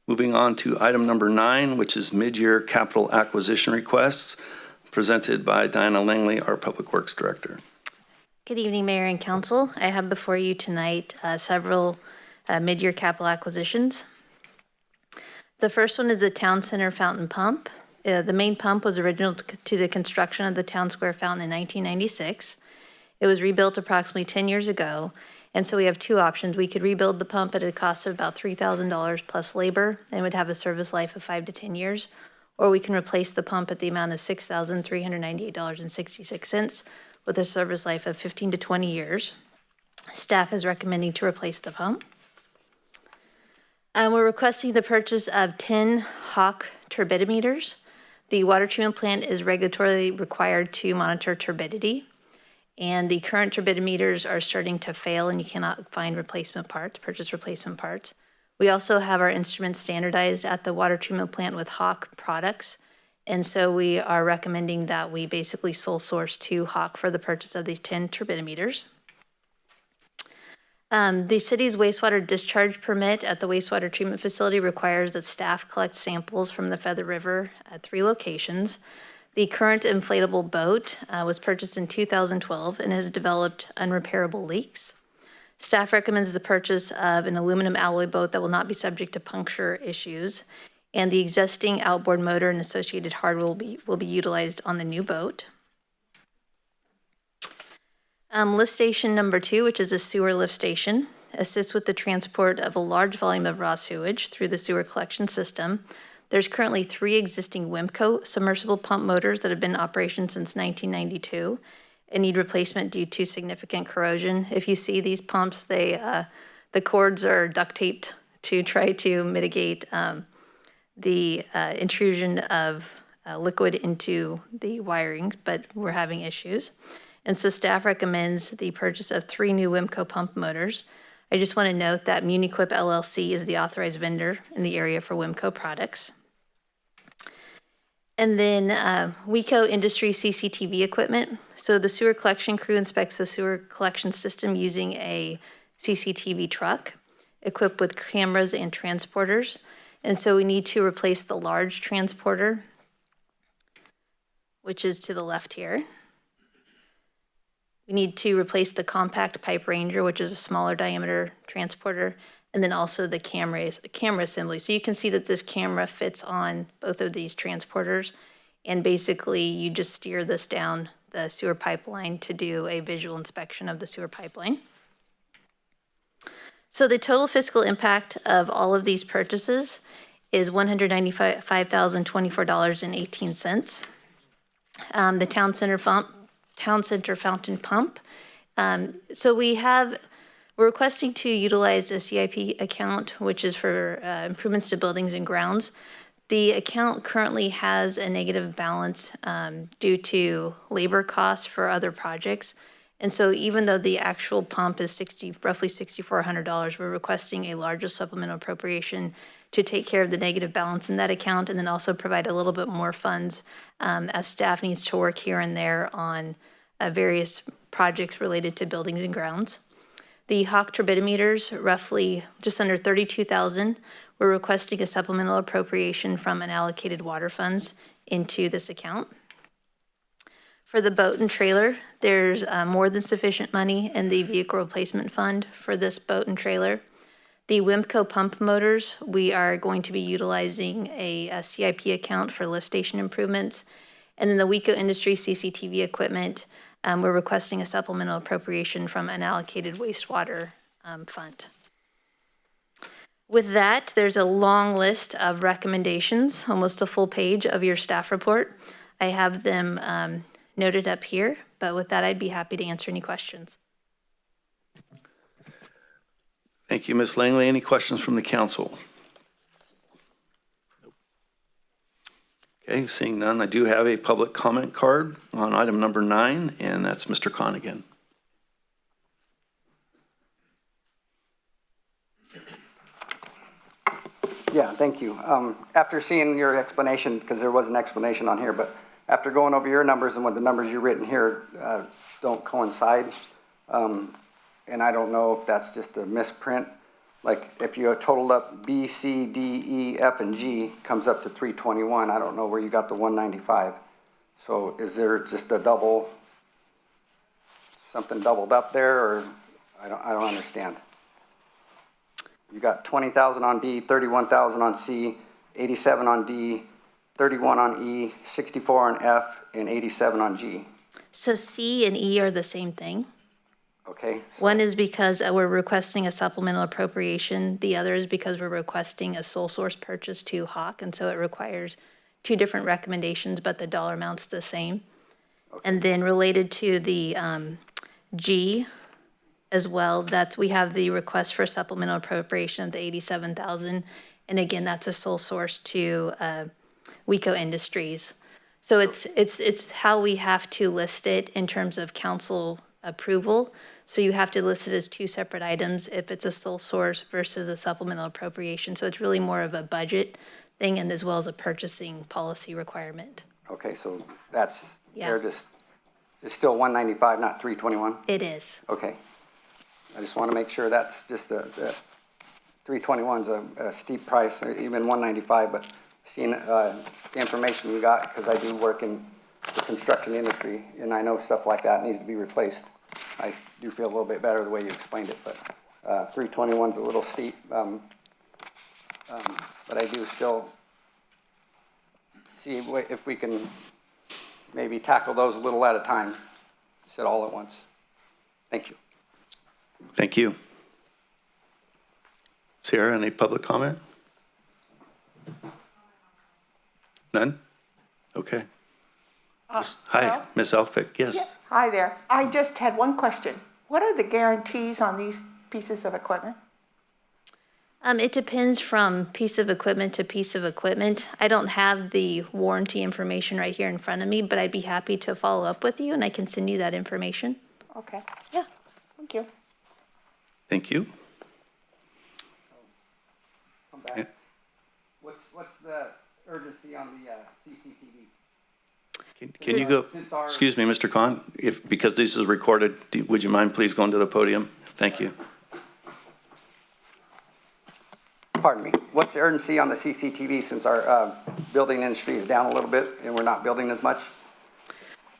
Moving on to item number 9, which is mid-year capital acquisition requests, presented by Diana Langley, our Public Works Director. Good evening, Mayor and Council. I have before you tonight several mid-year capital acquisitions. The first one is the Town Center Fountain Pump. The main pump was original to the construction of the Town Square Fountain in 1996. It was rebuilt approximately 10 years ago, and so we have two options. We could rebuild the pump at a cost of about $3,000 plus labor and would have a service life of 5 to 10 years, or we can replace the pump at the amount of $6,398.66 with a service life of 15 to 20 years. Staff is recommending to replace the pump. We're requesting the purchase of 10 Hawk turbidimeters. The water treatment plant is regulatorily required to monitor turbidity, and the current turbidimeters are starting to fail and you cannot find purchase replacement parts. We also have our instruments standardized at the water treatment plant with Hawk products, and so we are recommending that we basically sole source to Hawk for the purchase of these 10 turbidimeters. The city's wastewater discharge permit at the wastewater treatment facility requires that staff collect samples from the Feather River at 3 locations. The current inflatable boat was purchased in 2012 and has developed unrepairable leaks. Staff recommends the purchase of an aluminum alloy boat that will not be subject to puncture issues, and the existing outboard motor and associated hardware will be utilized on the new boat. Lift station number 2, which is a sewer lift station, assists with the transport of a large volume of raw sewage through the sewer collection system. There's currently 3 existing WIMCO submersible pump motors that have been in operation since 1992 and need replacement due to significant corrosion. If you see these pumps, the cords are duct taped to try to mitigate the intrusion of liquid into the wiring, but we're having issues. And so staff recommends the purchase of 3 new WIMCO pump motors. I just want to note that Muniquip LLC is the authorized vendor in the area for WIMCO products. And then WECO Industry CCTV equipment. So the sewer collection crew inspects the sewer collection system using a CCTV truck equipped with cameras and transporters. And so we need to replace the large transporter, which is to the left here. We need to replace the compact pipe ranger, which is a smaller diameter transporter, and then also the camera assembly. So you can see that this camera fits on both of these transporters, and basically you just steer this down the sewer pipeline to do a visual inspection of the sewer pipeline. So the total fiscal impact of all of these purchases is $195,024.18. The Town Center Fountain Pump. So we're requesting to utilize a CIP account, which is for improvements to buildings and grounds. The account currently has a negative balance due to labor costs for other projects. And so even though the actual pump is roughly $6,400, we're requesting a larger supplemental appropriation to take care of the negative balance in that account, and then also provide a little bit more funds as staff needs to work here and there on various projects related to buildings and grounds. The Hawk turbidimeters, roughly just under $32,000. We're requesting a supplemental appropriation from unallocated water funds into this account. For the boat and trailer, there's more than sufficient money in the vehicle replacement fund for this boat and trailer. The WIMCO pump motors, we are going to be utilizing a CIP account for lift station improvements. And then the WECO Industry CCTV equipment, we're requesting a supplemental appropriation from unallocated wastewater fund. With that, there's a long list of recommendations, almost a full page of your staff report. I have them noted up here, but with that, I'd be happy to answer any questions. Thank you, Ms. Langley. Any questions from the council? Okay, seeing none, I do have a public comment card on item number 9, and that's Mr. Kahn again. Yeah, thank you. After seeing your explanation, because there was an explanation on here, but after going over your numbers and what the numbers you've written here don't coincide, and I don't know if that's just a misprint like, if you totaled up B, C, D, E, F, and G, comes up to 321. I don't know where you got the 195. So is there just a something doubled up there, or I don't understand. You got 20,000 on B, 31,000 on C, 87 on D, 31 on E, 64 on F, and 87 on G. So C and E are the same thing. Okay? One is because we're requesting a supplemental appropriation. The other is because we're requesting a sole source purchase to Hawk, and so it requires two different recommendations, but the dollar amount's the same. And then related to the G as well, we have the request for supplemental appropriation of the 87,000. And again, that's a sole source to WECO Industries. So it's how we have to list it in terms of council approval. So you have to list it as two separate items if it's a sole source versus a supplemental appropriation. So it's really more of a budget thing and as well as a purchasing policy requirement. Okay, so that's, Yeah. it's still 195, not 321? It is. Okay. I just want to make sure that's just the 321's a steep price, or even 195, but seeing the information you got, because I do work in the construction industry, and I know stuff like that needs to be replaced. I do feel a little bit better the way you explained it, but 321's a little steep. But I do still see if we can maybe tackle those a little at a time, instead of all at once. Thank you. Thank you. Sierra, any public comment? None? Okay. Hi, hello? Ms. Elphick, yes. Yeah, hi there. I just had one question. What are the guarantees on these pieces of equipment? It depends from piece of equipment to piece of equipment. I don't have the warranty information right here in front of me, but I'd be happy to follow up with you and I can send you that information. Okay, Yeah. thank you. Thank you. Come back. Yeah. What's the urgency on the CCTV? Can you go, Since our- excuse me, Mr. Khan, because this is recorded, would you mind please going to the podium? Thank you. Pardon me. What's the urgency on the CCTV since our building industry is down a little bit and we're not building as much?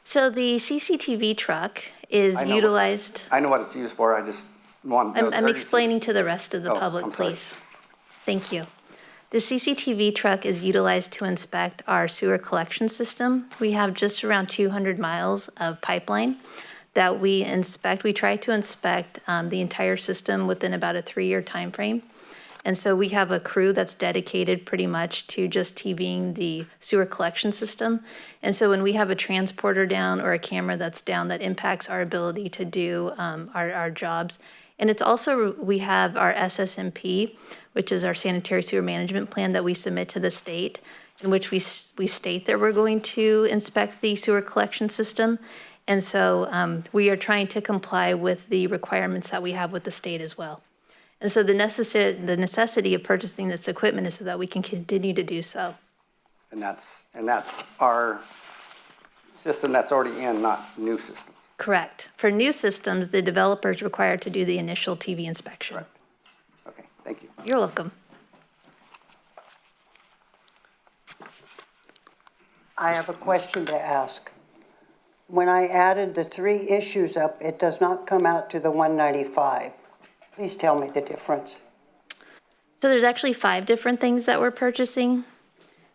So the CCTV truck is I know utilized. I know what it's used for. I just want to know the I'm urgency. explaining to the rest of the Oh, public, I'm sorry. please. Thank you. The CCTV truck is utilized to inspect our sewer collection system. We have just around 200 miles of pipeline that we inspect. We try to inspect the entire system within about a 3-year time frame. And so we have a crew that's dedicated pretty much to just TVing the sewer collection system. And so when we have a transporter down or a camera that's down, that impacts our ability to do our jobs. And it's also, we have our SSMP, which is our sanitary sewer management plan that we submit to the state, in which we state that we're going to inspect the sewer collection system. And so we are trying to comply with the requirements that we have with the state as well. And so the necessity of purchasing this equipment is so that we can continue to do so. And that's our system that's already in, not new systems. Correct. For new systems, the developer is required to do the initial TV inspection. Correct. Okay, thank you. You're welcome. I have a question to ask. When I added the 3 issues up, it does not come out to the 195. Please tell me the difference. So there's actually 5 different things that we're purchasing.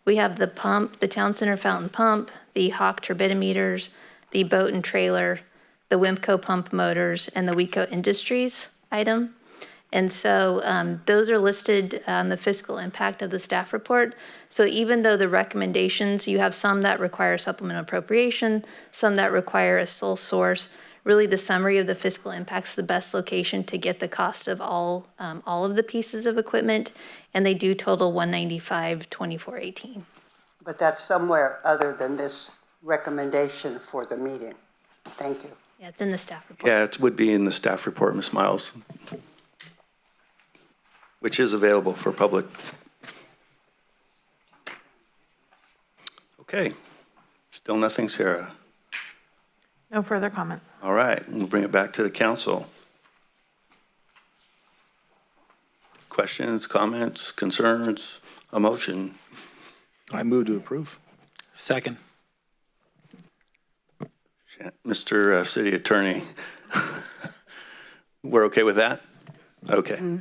We have the pump, the town center fountain pump, the Hawk turbidimeters, the boat and trailer, the Wimco pump motors, and the WECO Industries item. And so those are listed on the fiscal impact of the staff report. So even though the recommendations, you have some that require supplemental appropriation, some that require a sole source, really the summary of the fiscal impact's the best location to get the cost of all of the pieces of equipment, and they do total $195,2418. But that's somewhere other than this recommendation for the meeting. Thank you. Yeah, it's in the staff report. Yeah, it would be in the staff report, Ms. Miles, which is available for public. Okay, still nothing, Sarah. No further comment. All right, we'll bring it back to the council. Questions, comments, concerns, a motion? I move to approve. Second. Mr. City Attorney, we're okay with that? Okay.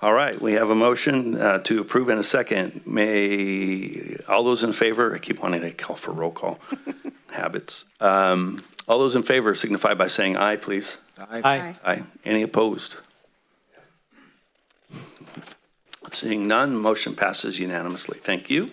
All right, we have a motion to approve in a second. All those in favor, I keep wanting to call for roll call, habits. All those in favor signify by saying aye, please. Aye. Aye. Any opposed? Seeing none, motion passes unanimously. Thank you.